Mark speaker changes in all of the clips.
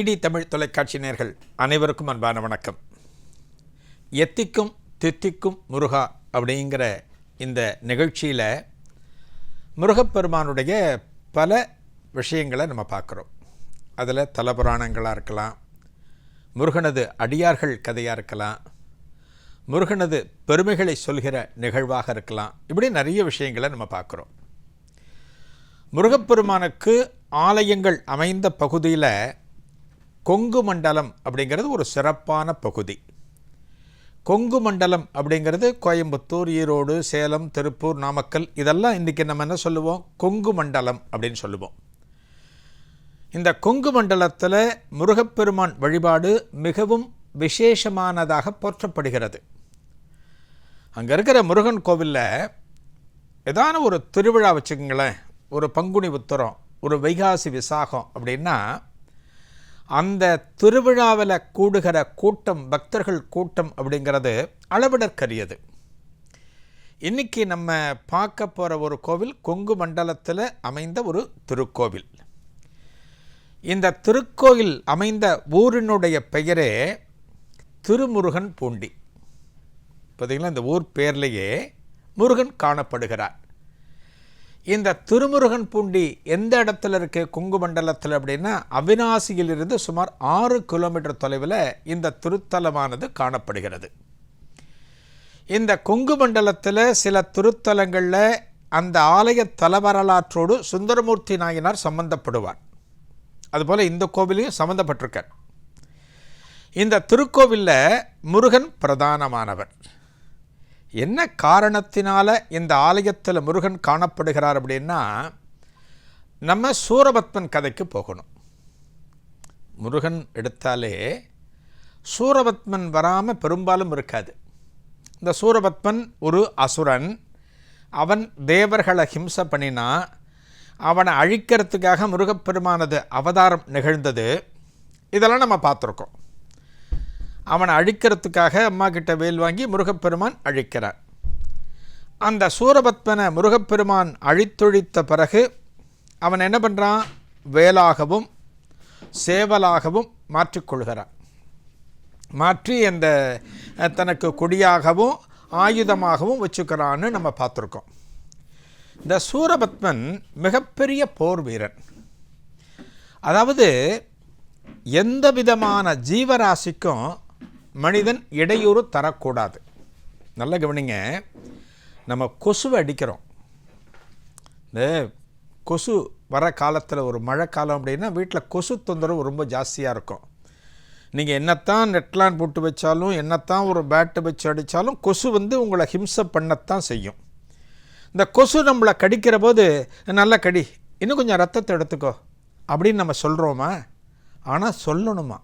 Speaker 1: DD Tamil தொலைக்காட்சி நேயர்கள் அனைவருக்கும் அன்பான வணக்கம். எத்திக்கும் தித்திக்கும் முருகா அப்படிங்கிற இந்த நிகழ்ச்சியில் முருகப்பெருமானுடைய பல விஷயங்களை நம்ம பார்க்குறோம். அதில் தலபுராணங்களாக இருக்கலாம், முருகனது அடியார்கள் கதையாக இருக்கலாம், முருகனது பெருமைகளை சொல்கிற நிகழ்வாக இருக்கலாம். இப்படி நிறைய விஷயங்களை நம்ம பார்க்குறோம். முருகப்பெருமானுக்கு ஆலயங்கள் அமைந்த பகுதியில் கொங்கு மண்டலம் அப்படிங்கிறது ஒரு சிறப்பான பகுதி. கொங்கு மண்டலம் அப்படிங்கிறது கோயம்புத்தூர், ஈரோடு, சேலம், திருப்பூர், நாமக்கல், இதெல்லாம் இன்றைக்கி நம்ம என்ன சொல்லுவோம்? கொங்கு மண்டலம் அப்படின்னு சொல்லுவோம். இந்த கொங்கு மண்டலத்தில் முருகப்பெருமான் வழிபாடு மிகவும் விசேஷமானதாக போற்றப்படுகிறது. அங்கே இருக்கிற முருகன் கோவிலில் ஏதான ஒரு திருவிழா வச்சுக்கோங்களேன், ஒரு பங்குனி உத்திரம், ஒரு வைகாசி விசாகம் அப்படின்னா அந்த திருவிழாவில் கூடுகிற கூட்டம், பக்தர்கள் கூட்டம் அப்படிங்கிறது அளவிடற்கரியது. இன்றைக்கி நம்ம பார்க்க போகிற ஒரு கோவில் கொங்கு மண்டலத்தில் அமைந்த ஒரு திருக்கோவில். இந்த திருக்கோவில் அமைந்த ஊரினுடைய பெயரே திருமுருகன் பூண்டி. பார்த்தீங்களா, இந்த ஊர் பேர்லேயே முருகன் காணப்படுகிறார். இந்த திருமுருகன் பூண்டி எந்த இடத்துல இருக்குது கொங்கு மண்டலத்தில் அப்படின்னா, அவிநாசியிலிருந்து சுமார் 6 கிலோமீட்டர் தொலைவில் இந்த திருத்தலமானது காணப்படுகிறது. இந்த கொங்கு மண்டலத்தில் சில திருத்தலங்களில் அந்த ஆலய தலவரலாற்றோடு சுந்தரமூர்த்தி நாயனார் சம்பந்தப்படுவார். அதுபோல் இந்த கோவிலையும் சம்பந்தப்பட்டிருக்கார். இந்த திருக்கோவிலில் முருகன் பிரதானமானவர். என்ன காரணத்தினால இந்த ஆலயத்தில் முருகன் காணப்படுகிறார் அப்படின்னா, நம்ம சூரபத்மன் கதைக்கு போகணும். முருகன் எடுத்தாலே சூரபத்மன் வராமல் பெரும்பாலும் இருக்காது. இந்த சூரபத்மன் ஒரு அசுரன். அவன் தேவர்களை ஹிம்சை பண்ணினா, அவனை அழிக்கிறதுக்காக முருகப்பெருமானது அவதாரம் நிகழ்ந்தது. இதெல்லாம் நம்ம பார்த்துருக்கோம். அவனை அழிக்கிறதுக்காக அம்மா கிட்ட வேல் வாங்கி முருகப்பெருமான் அழிக்கிறார். அந்த சூரபத்மனை முருகப்பெருமான் அழித்தொழித்த பிறகு அவன் என்ன பண்ணுறான்? வேலாகவும் சேவலாகவும் மாற்றிக்கொள்கிறான். மாற்றி அந்த தனக்கு கொடியாகவும் ஆயுதமாகவும் வச்சுக்கிறான்னு நம்ம பார்த்துருக்கோம். இந்த சூரபத்மன் மிகப்பெரிய போர் வீரன். அதாவது எந்த விதமான ஜீவராசிக்கும் மனிதன் இடையூறு தரக்கூடாது. நல்ல கவனிங்க, நம்ம கொசுவை அடிக்கிறோம். இந்த கொசு வர காலத்தில், ஒரு மழை காலம் அப்படின்னா வீட்டில் கொசு தொந்தரவு ரொம்ப ஜாஸ்தியாக இருக்கும். நீங்கள் என்னத்தான் நெட்லான் போட்டு வச்சாலும், என்னத்தான் ஒரு பேட்டு வச்சு அடித்தாலும் கொசு உங்களை ஹிம்சை பண்ணத்தான் செய்யும். இந்த கொசு நம்மளை கடிக்கிற போது, நல்லா கடி, இன்னும் கொஞ்சம் ரத்தத்தை எடுத்துக்கோ அப்படின்னு நம்ம சொல்கிறோமா? ஆனால் சொல்லணுமா?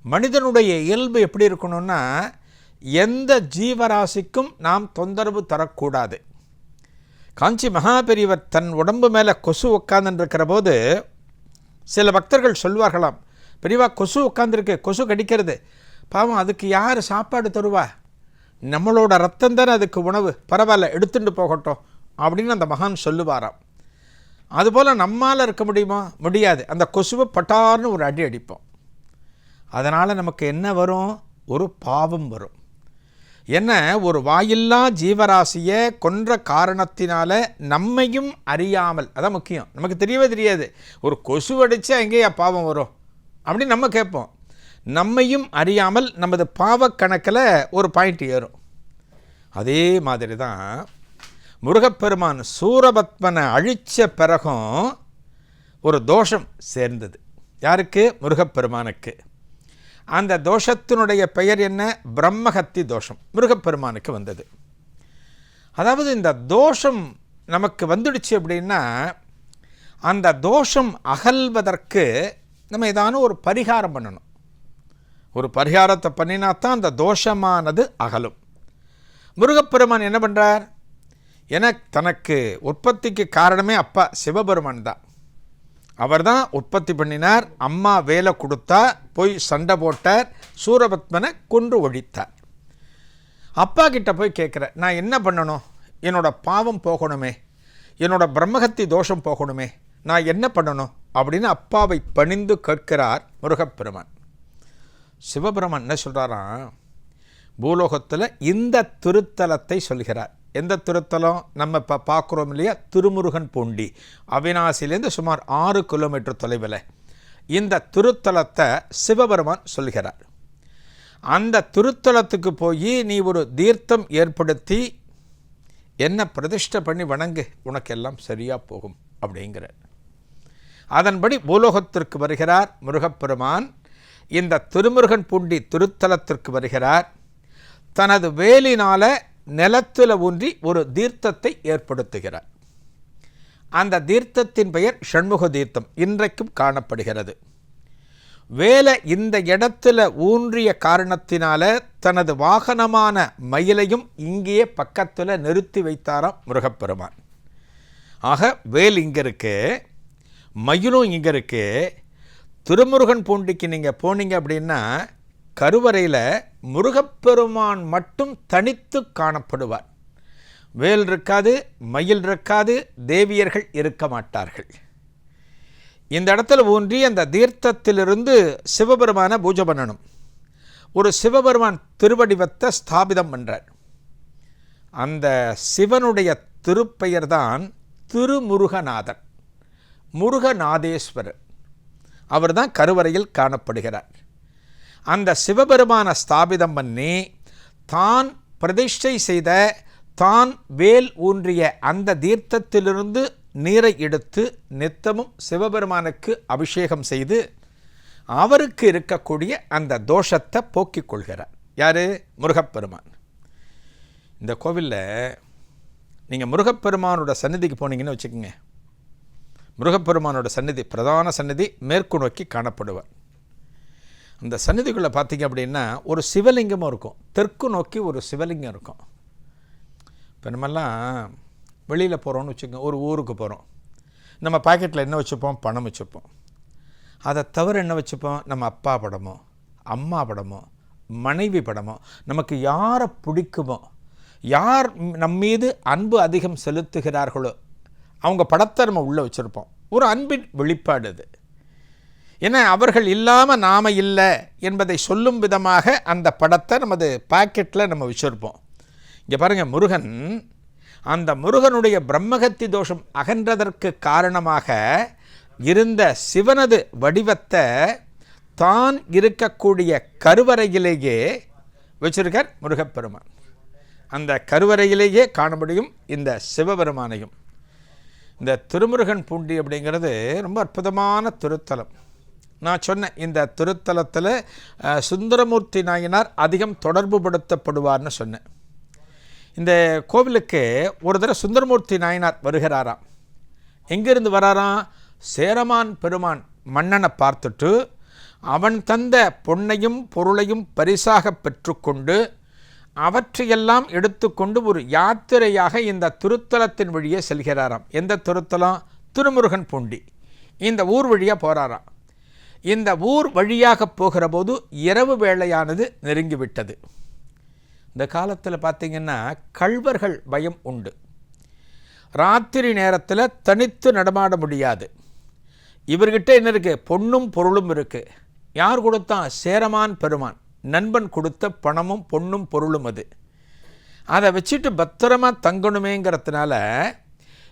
Speaker 1: மனிதனுடைய இயல்பு எப்படி இருக்கணும்னா, எந்த ஜீவராசிக்கும் நாம் தொந்தரவு தரக்கூடாது. காஞ்சி மகாபெரிவர் தன் உடம்பு மேலே கொசு உட்காந்துருக்கிற போது சில பக்தர்கள் சொல்வார்களாம், பெரியவா கொசு உட்காந்துருக்கு, கொசு கடிக்கிறது, பாவம் அதுக்கு யார் சாப்பாடு தருவா? நம்மளோட ரத்தம் தானே அதுக்கு உணவு, பரவாயில்ல எடுத்துட்டு போகட்டும் அப்படின்னு அந்த மகான் சொல்லுவாராம். அதுபோல் நம்மால் இருக்க முடியுமா? முடியாது. அந்த கொசுவை பட்டார்னு ஒரு அடி அடிப்போம். அதனால் நமக்கு என்ன வரும்? ஒரு பாவம் வரும். என்ன, ஒரு வாயில்லா ஜீவராசியை கொன்ற காரணத்தினால நம்மையும் அறியாமல், அதான் முக்கியம், நமக்கு தெரியவே தெரியாது, ஒரு கொசு அடித்தா எங்கேயா பாவம் வரும் அப்படின்னு நம்ம கேட்போம். நம்மையும் அறியாமல் நமது பாவக்கணக்கில் ஒரு பாயிண்ட் ஏறும். அதே மாதிரி தான் முருகப்பெருமான் சூரபத்மனை அழித்த பிறகும் ஒரு தோஷம் சேர்ந்தது. யாருக்கு? முருகப்பெருமானுக்கு. அந்த தோஷத்தினுடைய பெயர் என்ன? பிரம்மஹத்தி தோஷம் முருகப்பெருமானுக்கு வந்தது. அதாவது இந்த தோஷம் நமக்கு வந்துடுச்சு அப்படின்னா, அந்த தோஷம் அகல்வதற்கு நம்ம ஏதானும் ஒரு பரிகாரம் பண்ணணும். ஒரு பரிகாரத்தை பண்ணினா தான் அந்த தோஷமானது அகலும். முருகப்பெருமான் என்ன பண்ணுறார்? தனக்கு உற்பத்திக்கு காரணமே அப்பா சிவபெருமான் தான். அவர் தான் உற்பத்தி பண்ணினார். அம்மா வேலை கொடுத்தா, போய் சண்டை போட்டார், சூரபத்மனை கொன்று ஒழித்தார். அப்பா கிட்ட போய் கேட்குற, நான் என்ன பண்ணணும்? என்னோட பாவம் போகணுமே, என்னோட பிரம்மஹத்தி தோஷம் போகணுமே, நான் என்ன பண்ணணும் அப்படின்னு அப்பாவை பணிந்து கேட்கிறார் முருகப்பெருமான். சிவபெருமான் என்ன சொல்கிறாராம், பூலோகத்தில் இந்த திருத்தலத்தை சொல்கிறார். எந்த திருத்தலம்? நம்ம இப்போ பார்க்குறோம் இல்லையா, திருமுருகன் பூண்டி, அவினாசிலேருந்து சுமார் 6 கிலோமீட்டர் தொலைவில் இந்த திருத்தலத்தை சிவபெருமான் சொல்கிறார். அந்த திருத்தலத்துக்கு போய் நீ ஒரு தீர்த்தம் ஏற்படுத்தி என்ன பிரதிஷ்டை பண்ணி வணங்கு, உனக்கு எல்லாம் சரியாக போகும் அப்படிங்கிறார். அதன்படி பூலோகத்திற்கு வருகிறார் முருகப்பெருமான். இந்த திருமுருகன் பூண்டி திருத்தலத்திற்கு வருகிறார். தனது வேலினால நிலத்தில் ஊன்றி ஒரு தீர்த்தத்தை ஏற்படுத்துகிறார். அந்த தீர்த்தத்தின் பெயர் ஷண்முக தீர்த்தம், இன்றைக்கும் காணப்படுகிறது. வேலை இந்த இடத்துல ஊன்றிய காரணத்தினால தனது வாகனமான மயிலையும் இங்கேயே பக்கத்தில் நிறுத்தி வைத்தாராம் முருகப்பெருமான். ஆக வேல் இங்கே இருக்கு, மயிலும் இங்கே இருக்கு. திருமுருகன் பூண்டிக்கு நீங்கள் போனீங்க அப்படின்னா கருவறையில் முருகப்பெருமான் மட்டும் தனித்து காணப்படுவார். வேல் இருக்காது, மயில் இருக்காது, தேவியர்கள் இருக்க மாட்டார்கள். இந்த இடத்துல ஊன்றி அந்த தீர்த்தத்திலிருந்து சிவபெருமானை பூஜை பண்ணணும். ஒரு சிவபெருமான் திருவடிவத்தை ஸ்தாபிதம் பண்ணுறார். அந்த சிவனுடைய திருப்பெயர் தான் திருமுருகநாதன், முருகநாதேஸ்வரர். அவர் தான் கருவறையில் காணப்படுகிறார். அந்த சிவபெருமான ஸ்தாபிதம் பண்ணி தான் பிரதிஷ்டை செய்த, தான் வேல் ஊன்றிய அந்த தீர்த்தத்திலிருந்து நீரை எடுத்து நித்தமும் சிவபெருமானுக்கு அபிஷேகம் செய்து அவருக்கு இருக்கக்கூடிய அந்த தோஷத்தை போக்கிக் கொள்கிறார். யார்? முருகப்பெருமான். இந்த கோவிலில் நீங்கள் முருகப்பெருமானோட சந்நிதிக்கு போனீங்கன்னு வச்சுக்கோங்க. முருகப்பெருமானோட சந்நிதி, பிரதான சந்நிதி மேற்கு நோக்கி காணப்படுவார். அந்த சந்நிதிக்குள்ளே பார்த்தீங்க அப்படின்னா ஒரு சிவலிங்கமும் இருக்கும். தெற்கு நோக்கி ஒரு சிவலிங்கம் இருக்கும். இப்போ நம்மெல்லாம் வெளியில் போகிறோன்னு வச்சுக்கோங்க, ஒரு ஊருக்கு போகிறோம். நம்ம பாக்கெட்டில் என்ன வச்சுப்போம்? பணம் வச்சுப்போம். அதை தவிர என்ன வச்சுப்போம்? நம்ம அப்பா படமோ, அம்மா படமோ, மனைவி படமோ, நமக்கு யாரை பிடிக்குமோ, யார் நம்மீது அன்பு அதிகம் செலுத்துகிறார்களோ அவங்க படத்தை நம்ம உள்ளே வச்சுருப்போம். ஒரு அன்பின் வெளிப்பாடு அது. ஏன்னா அவர்கள் இல்லாமல் நாம் இல்லை என்பதை சொல்லும் விதமாக அந்த படத்தை நமது பாக்கெட்டில் நம்ம வச்சுருப்போம். இங்கே பாருங்கள், முருகன், அந்த முருகனுடைய பிரம்மகத்தி தோஷம் அகன்றதற்கு காரணமாக இருந்த சிவனது வடிவத்தை தான் இருக்கக்கூடிய கருவறையிலேயே வச்சிருக்கார் முருகப்பெருமான். அந்த கருவறையிலேயே காண முடியும் இந்த சிவபெருமானையும். இந்த திருமுருகன் பூண்டி அப்படிங்கிறது ரொம்ப அற்புதமான திருத்தலம். நான் சொன்னேன், இந்த திருத்தலத்தில் சுந்தரமூர்த்தி நாயனார் அதிகம் தொடர்பு படுத்தப்படுவார்னு சொன்னேன். இந்த கோவிலுக்கு ஒரு தடவை சுந்தரமூர்த்தி நாயனார் வருகிறாராம். எங்கிருந்து வராராம்? சேரமான் பெருமான் மன்னனை பார்த்துட்டு அவன் தந்த பொன்னையும் பொருளையும் பரிசாக பெற்றுக்கொண்டு அவற்றையெல்லாம் எடுத்துக்கொண்டு ஒரு யாத்திரையாக இந்த திருத்தலத்தின் வழியே செல்கிறாராம். எந்த திருத்தலம்? திருமுருகன் பூண்டி. இந்த ஊர் வழியாக போகிறாராம். இந்த ஊர் வழியாக போகிற போது இரவு வேளையானது நெருங்கிவிட்டது. இந்த காலத்தில் பார்த்திங்கன்னா கள்வர்கள் பயம் உண்டு. ராத்திரி நேரத்தில் தனித்து நடமாட முடியாது. இவர்கிட்ட என்ன இருக்குது? பொன்னும் பொருளும் இருக்குது. யார் கொடுத்தான்? சேரமான் பெருமான் நண்பன் கொடுத்த பணமும் பொன்னும் பொருளும் அது. அதை வச்சுட்டு பத்திரமாக தங்கணுமேங்கிறதுனால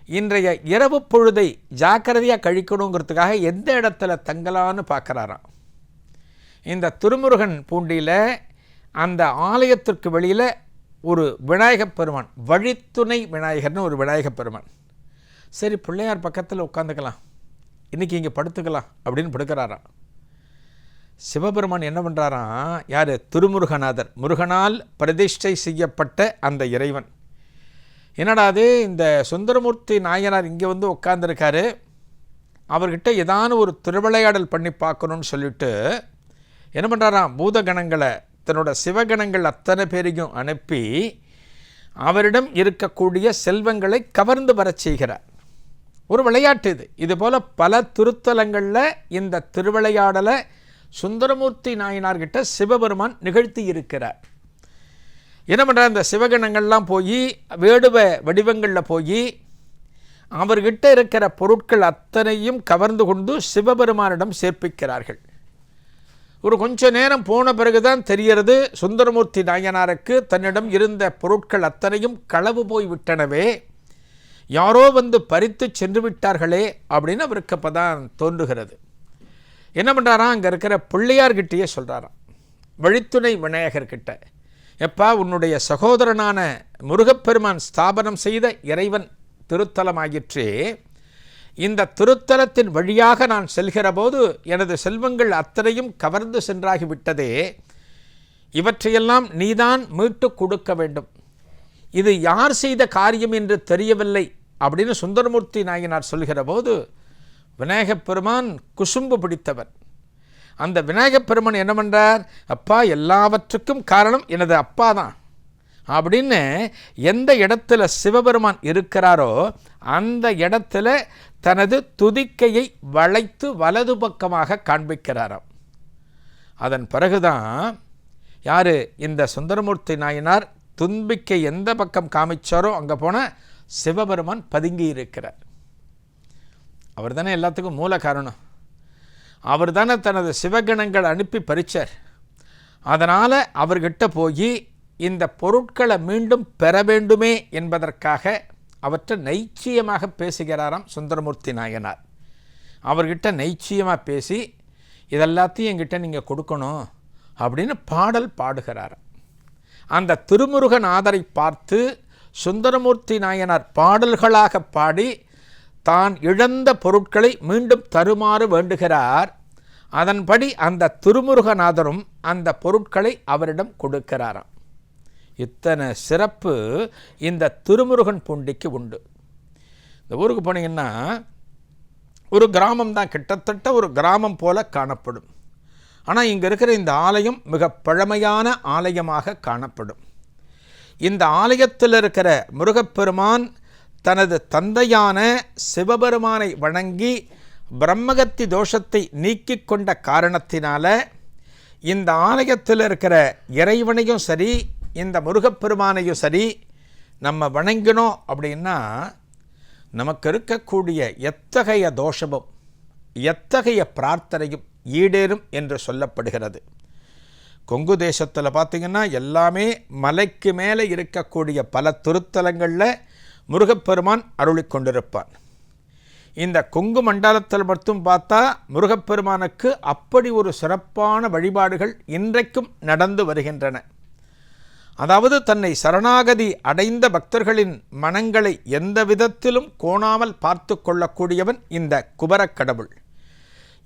Speaker 1: இன்றைய இரவு பொழுதை ஜாக்கிரதையாக கழிக்கணுங்கிறதுக்காக எந்த இடத்துல தங்கலான்னு பார்க்குறாராம். இந்த திருமுருகன் பூண்டியில் அந்த ஆலயத்திற்கு வெளியில் ஒரு விநாயகப் பெருமான், வழித்துணை விநாயகர்னு ஒரு விநாயகப் பெருமான். சரி, பிள்ளையார் பக்கத்தில் உட்காந்துக்கலாம், இன்றைக்கி இங்கே படுத்துக்கலாம் அப்படின்னு படுக்கிறாராம். சிவபெருமான் என்ன பண்ணுறாராம்? யார்? திருமுருகநாதர், முருகனால் பிரதிஷ்டை செய்யப்பட்ட அந்த இறைவன். என்னடா அது, இந்த சுந்தரமூர்த்தி நாயனார் இங்கே வந்து உட்காந்துருக்காரு, அவர்கிட்ட ஏதான ஒரு திருவிளையாடல் பண்ணி பார்க்கணுன்னு சொல்லிட்டு என்ன பண்ணுறாராம்? பூதகணங்களை, தன்னோட சிவகணங்கள் அத்தனை பேரையும் அனுப்பி அவரிடம் இருக்கக்கூடிய செல்வங்களை கவர்ந்து வர செய்கிறார். ஒரு விளையாட்டு இது. இதுபோல் பல திருத்தலங்களில் இந்த திருவிளையாடலை சுந்தரமூர்த்தி நாயனார்கிட்ட சிவபெருமான் நிகழ்த்தி இருக்கிறார். என்ன பண்ணுறார்? இந்த சிவகணங்கள்லாம் போய் வேடுவ வடிவங்களில் போய் அவர்கிட்ட இருக்கிற பொருட்கள் அத்தனையும் கவர்ந்து கொண்டு சிவபெருமானிடம் சேர்ப்பிக்கிறார்கள். ஒரு கொஞ்ச நேரம் போன பிறகுதான் தெரிகிறது சுந்தரமூர்த்தி நாயனாருக்கு தன்னிடம் இருந்த பொருட்கள் அத்தனையும் களவு போய் விட்டனவே, யாரோ வந்து பறித்து சென்று விட்டார்களே அப்படின்னு அவருக்கு அப்போ தான் தோன்றுகிறது. என்ன பண்ணுறாராம், அங்கே இருக்கிற பிள்ளையார்கிட்டயே சொல்கிறாராம், வழித்துணை விநாயகர்கிட்ட, எப்பா உன்னுடைய சகோதரனான முருகப்பெருமான் ஸ்தாபனம் செய்த இறைவன் திருத்தலமாயிற்றே, இந்த திருத்தலத்தின் வழியாக நான் செல்கிற போது எனது செல்வங்கள் அத்தனையும் கவர்ந்து சென்றாகிவிட்டதே, இவற்றையெல்லாம் நீதான் மீட்டு கொடுக்க வேண்டும். இது யார் செய்த காரியம் என்று தெரியவில்லை அப்படின்னு சுந்தரமூர்த்தி நாயனார் சொல்கிற போது, விநாயகப் பெருமான் குசும்பு பிடித்தவர். அந்த விநாயகப் பெருமான் என்ன பண்ணுறார், அப்பா எல்லாவற்றுக்கும் காரணம் எனது அப்பா தான் அப்படின்னு எந்த இடத்துல சிவபெருமான் இருக்கிறாரோ அந்த இடத்துல தனது துதிக்கையை வளைத்து வலது பக்கமாக காண்பிக்கிறாராம். அதன் பிறகுதான் யார், இந்த சுந்தரமூர்த்தி நாயனார் துன்பிக்கை எந்த பக்கம் காமிச்சாரோ அங்கே போன சிவபெருமான் பதுங்கி இருக்கிறார். அவர் தானே எல்லாத்துக்கும் மூல காரணம். அவர் தானே தனது சிவகணங்கள் அனுப்பி பறிச்சார். அதனால் அவர்கிட்ட போய் இந்த பொருட்களை மீண்டும் பெற வேண்டுமே என்பதற்காக அவற்றை நைச்சியமாக பேசுகிறாராம் சுந்தரமூர்த்தி நாயனார். அவர்கிட்ட நைச்சியமாக பேசி இதெல்லாத்தையும் என்கிட்ட நீங்கள் கொடுக்கணும் அப்படின்னு பாடல் பாடுகிறாராம். அந்த திருமுருகநாதரை பார்த்து சுந்தரமூர்த்தி நாயனார் பாடல்களாக பாடி தான் இழந்த பொருட்களை மீண்டும் தருமாறு வேண்டுகிறார். அதன்படி அந்த திருமுருகநாதரும் அந்த பொருட்களை அவரிடம் கொடுக்கிறாராம். இத்தனை சிறப்பு இந்த திருமுருகன் பூண்டிக்கு உண்டு. இந்த ஊருக்கு போனீங்கன்னா ஒரு கிராமம் தான், கிட்டத்தட்ட ஒரு கிராமம் போல காணப்படும். ஆனால் இங்கே இருக்கிற இந்த ஆலயம் மிக பழமையான ஆலயமாக காணப்படும். இந்த ஆலயத்தில் இருக்கிற முருகப்பெருமான் தனது தந்தையான சிவபெருமானை வணங்கி பிரம்மகத்தி தோஷத்தை நீக்கி கொண்ட காரணத்தினால இந்த ஆலயத்தில் இருக்கிற இறைவனையும் சரி இந்த முருகப்பெருமானையும் சரி நம்ம வணங்கினோம் அப்படின்னா நமக்கு இருக்கக்கூடிய எத்தகைய தோஷமும் எத்தகைய பிரார்த்தனையும் ஈடேறும் என்று சொல்லப்படுகிறது. கொங்கு தேசத்தில் பார்த்திங்கன்னா எல்லாமே மலைக்கு மேலே இருக்கக்கூடிய பல திருத்தலங்களில் முருகப்பெருமான் அருளி கொண்டிருப்பான். இந்த கொங்கு மண்டலத்தில் மட்டும் பார்த்தா முருகப்பெருமானுக்கு அப்படி ஒரு சிறப்பான வழிபாடுகள் இன்றைக்கும் நடந்து வருகின்றன. அதாவது தன்னை சரணாகதி அடைந்த பக்தர்களின் மனங்களை எந்த விதத்திலும் கோணாமல் பார்த்து கொள்ளக்கூடியவன் இந்த குபரக்கடவுள்.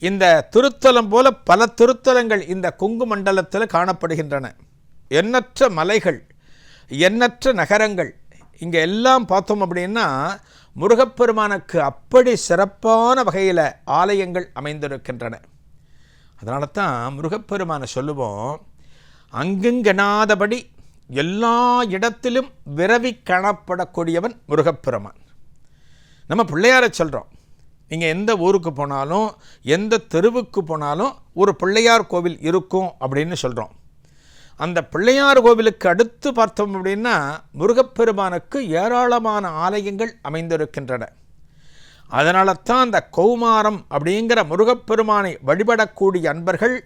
Speaker 1: இந்த திருத்தலம் போல பல திருத்தலங்கள் இந்த கொங்கு மண்டலத்தில் காணப்படுகின்றன. எண்ணற்ற மலைகள், எண்ணற்ற நகரங்கள், இங்கே எல்லாம் பார்த்தோம் அப்படின்னா முருகப்பெருமானுக்கு அப்படி சிறப்பான வகையில் ஆலயங்கள் அமைந்திருக்கின்றன. அதனால தான் முருகப்பெருமானை சொல்லுவோம், அங்குங்கெனாதபடி எல்லா இடத்திலும் விரவி காணப்படக்கூடியவன் முருகப்பெருமான். நம்ம பிள்ளையாரை சொல்கிறோம், நீங்கள் எந்த ஊருக்கு போனாலும் எந்த தெருவுக்கு போனாலும் ஒரு பிள்ளையார் கோவில் இருக்கும் அப்படின்னு சொல்கிறோம். அந்த பிள்ளையார் கோவிலுக்கு அடுத்து பார்த்தோம் அப்படின்னா முருகப்பெருமானுக்கு ஏராளமான ஆலயங்கள் அமைந்திருக்கின்றன. அதனால தான் அந்த கௌமாரம் அப்படிங்கிற முருகப்பெருமானை வழிபடக்கூடிய அன்பர்கள்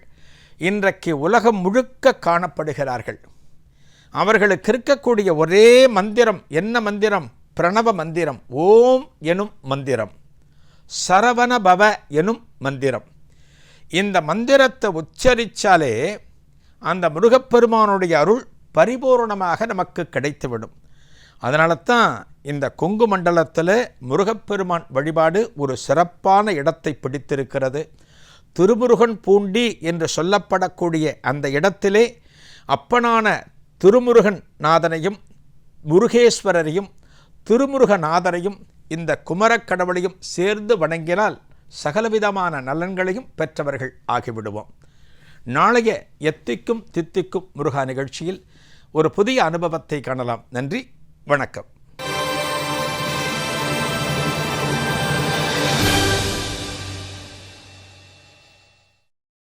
Speaker 1: இன்றைக்கு உலகம் முழுக்க காணப்படுகிறார்கள். அவர்களுக்கு இருக்கக்கூடிய ஒரே மந்திரம் என்ன மந்திரம்? பிரணவ மந்திரம், ஓம் எனும் மந்திரம், சரவண பவ எனும் மந்திரம். இந்த மந்திரத்தை உச்சரித்தாலே அந்த முருகப்பெருமானுடைய அருள் பரிபூர்ணமாக நமக்கு கிடைத்துவிடும். அதனால தான் இந்த கொங்கு மண்டலத்தில் முருகப்பெருமான் வழிபாடு ஒரு சிறப்பான இடத்தை பிடித்திருக்கிறது. திருமுருகன் பூண்டி என்று சொல்லப்படக்கூடிய அந்த இடத்திலே அப்பனான திருமுருகன் நாதனையும் முருகேஸ்வரரையும் திருமுருகநாதரையும் இந்த குமரக்கடவுளையும் சேர்ந்து வணங்கினால் சகலவிதமான நலன்களையும் பெற்றவர்கள் ஆகிவிடுவோம். நாளைய எத்திக்கும் தித்திக்கும் முருகா நிகழ்ச்சியில் ஒரு புதிய அனுபவத்தை காணலாம். நன்றி, வணக்கம்.